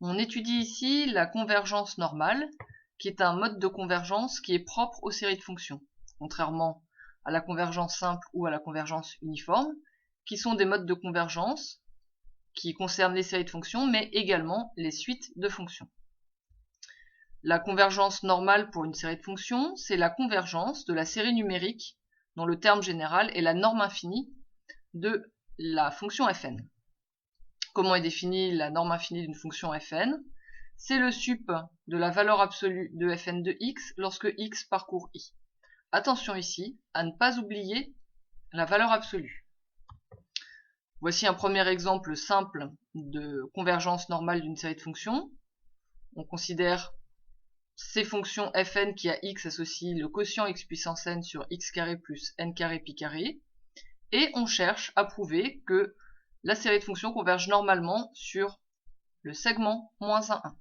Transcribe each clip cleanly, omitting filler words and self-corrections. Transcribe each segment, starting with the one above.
On étudie ici la convergence normale, qui est un mode de convergence qui est propre aux séries de fonctions, contrairement à la convergence simple ou à la convergence uniforme, qui sont des modes de convergence qui concernent les séries de fonctions, mais également les suites de fonctions. La convergence normale pour une série de fonctions, c'est la convergence de la série numérique, dont le terme général est la norme infinie de la fonction fn. Comment est définie la norme infinie d'une fonction fn? C'est le sup de la valeur absolue de fn de x lorsque x parcourt i. Attention ici à ne pas oublier la valeur absolue. Voici un premier exemple simple de convergence normale d'une série de fonctions. On considère ces fonctions fn qui à x associent le quotient x puissance n sur x carré plus n carré pi carré, et on cherche à prouver que la série de fonctions converge normalement sur le segment moins 1, 1.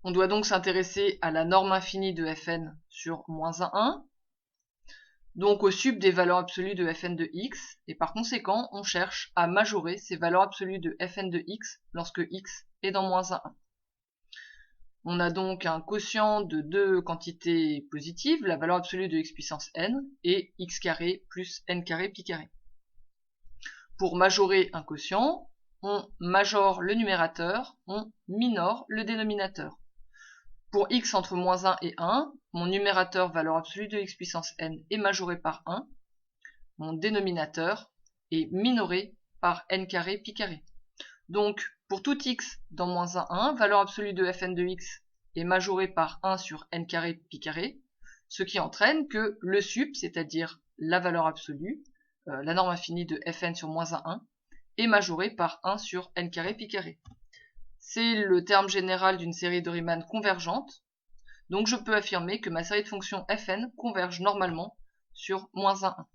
On doit donc s'intéresser à la norme infinie de fn sur moins 1, 1, donc au sup des valeurs absolues de fn de x, et par conséquent, on cherche à majorer ces valeurs absolues de fn de x lorsque x est dans moins 1, 1. On a donc un quotient de deux quantités positives, la valeur absolue de x puissance n et x carré plus n carré pi carré. Pour majorer un quotient, on majore le numérateur, on minore le dénominateur. Pour x entre moins 1 et 1, mon numérateur valeur absolue de x puissance n est majoré par 1, mon dénominateur est minoré par n carré pi carré. Donc, pour tout x dans moins 1, 1, valeur absolue de fn de x est majorée par 1 sur n carré pi carré, ce qui entraîne que le sup, c'est-à-dire la valeur absolue, la norme infinie de fn sur moins 1, 1, est majorée par 1 sur n carré pi carré. C'est le terme général d'une série de Riemann convergente, donc je peux affirmer que ma série de fonctions fn converge normalement sur moins 1, 1.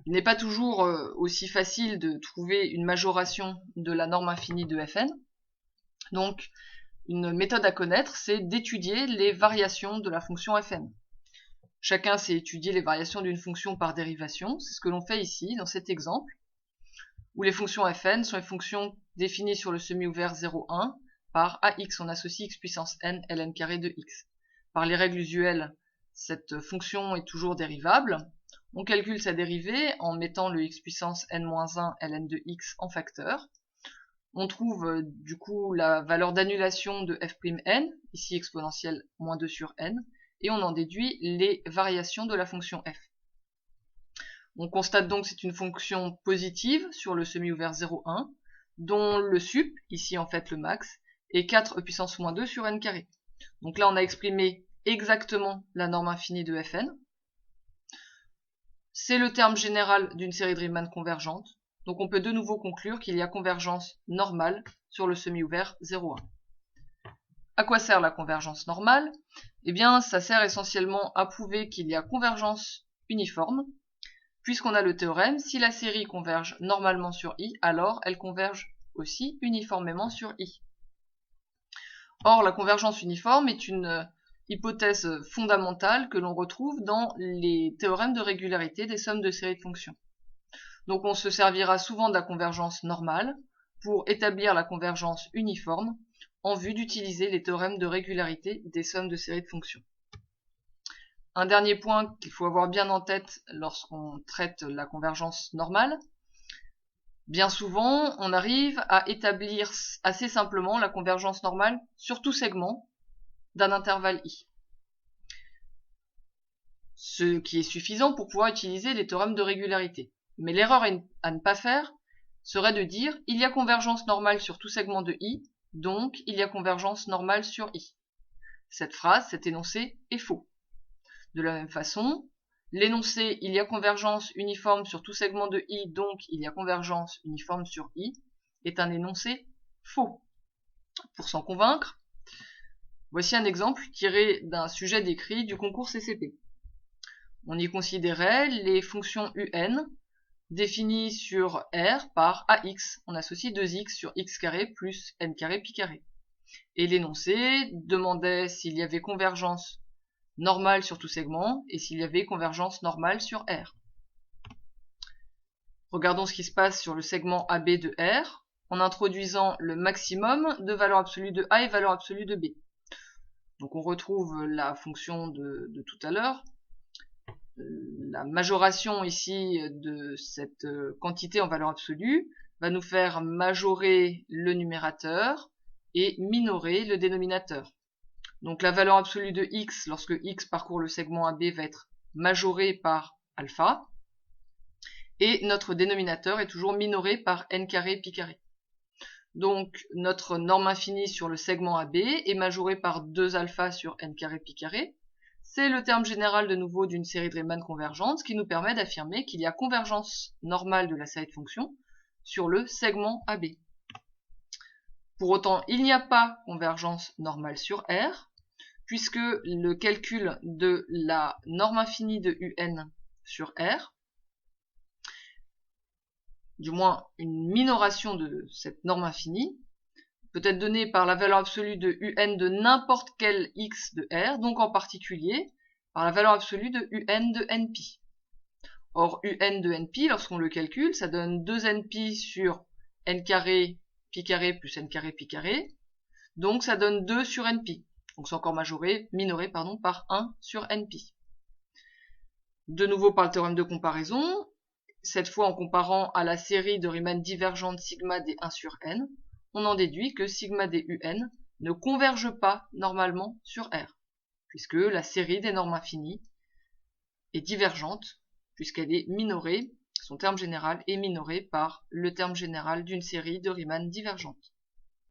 Il n'est pas toujours aussi facile de trouver une majoration de la norme infinie de fn, donc une méthode à connaître, c'est d'étudier les variations de la fonction fn. Chacun sait étudier les variations d'une fonction par dérivation, c'est ce que l'on fait ici dans cet exemple, où les fonctions fn sont les fonctions définies sur le semi-ouvert 0, 1, par ax, on associe x puissance n ln carré de x. Par les règles usuelles, cette fonction est toujours dérivable. On calcule sa dérivée en mettant le x puissance n-1 ln de x en facteur. On trouve du coup la valeur d'annulation de f'n, ici exponentielle moins 2 sur n, et on en déduit les variations de la fonction f. On constate donc que c'est une fonction positive sur le semi-ouvert 0, 1, dont le sup, ici en fait le max, est 4 puissance moins 2 sur n carré. Donc là on a exprimé exactement la norme infinie de fn. C'est le terme général d'une série de Riemann convergente, donc on peut de nouveau conclure qu'il y a convergence normale sur le semi-ouvert 0, 1. À quoi sert la convergence normale? Eh bien ça sert essentiellement à prouver qu'il y a convergence uniforme, puisqu'on a le théorème, si la série converge normalement sur i, alors elle converge aussi uniformément sur i. Or, la convergence uniforme est une hypothèse fondamentale que l'on retrouve dans les théorèmes de régularité des sommes de séries de fonctions. Donc on se servira souvent de la convergence normale pour établir la convergence uniforme en vue d'utiliser les théorèmes de régularité des sommes de séries de fonctions. Un dernier point qu'il faut avoir bien en tête lorsqu'on traite la convergence normale, bien souvent on arrive à établir assez simplement la convergence normale sur tout segment d'un intervalle i. Ce qui est suffisant pour pouvoir utiliser les théorèmes de régularité. Mais l'erreur à ne pas faire serait de dire il y a convergence normale sur tout segment de i, donc il y a convergence normale sur i. Cette phrase, cet énoncé, est faux. De la même façon, l'énoncé il y a convergence uniforme sur tout segment de i, donc il y a convergence uniforme sur i, est un énoncé faux. Pour s'en convaincre, voici un exemple tiré d'un sujet d'écrit du concours CCP. On y considérait les fonctions un définies sur R par ax, on associe 2x sur x carré plus n carré pi carré. Et l'énoncé demandait s'il y avait convergence normale sur tout segment et s'il y avait convergence normale sur R. Regardons ce qui se passe sur le segment AB de R. en introduisant le maximum de valeur absolue de A et valeur absolue de B. Donc on retrouve la fonction de tout à l'heure. La majoration ici de cette quantité en valeur absolue va nous faire majorer le numérateur et minorer le dénominateur. Donc la valeur absolue de x, lorsque x parcourt le segment AB, va être majorée par alpha, et notre dénominateur est toujours minoré par n carré pi carré. Donc notre norme infinie sur le segment AB est majorée par 2 alpha sur n carré pi carré. C'est le terme général de nouveau d'une série de Riemann convergente qui nous permet d'affirmer qu'il y a convergence normale de la série de fonctions sur le segment AB. Pour autant, il n'y a pas convergence normale sur R, puisque le calcul de la norme infinie de UN sur R, du moins une minoration de cette norme infinie, peut être donnée par la valeur absolue de UN de n'importe quel x de R, donc en particulier par la valeur absolue de UN de NP. Or, UN de NP, lorsqu'on le calcule, ça donne 2NP sur n carré pi carré plus n carré pi carré, donc ça donne 2 sur NP. Donc c'est encore minoré par 1 sur NP. De nouveau par le théorème de comparaison, cette fois en comparant à la série de Riemann divergente sigma d1 sur n, on en déduit que sigma d UN ne converge pas normalement sur R, puisque la série des normes infinies est divergente, puisqu'elle est minorée, son terme général est minoré par le terme général d'une série de Riemann divergente.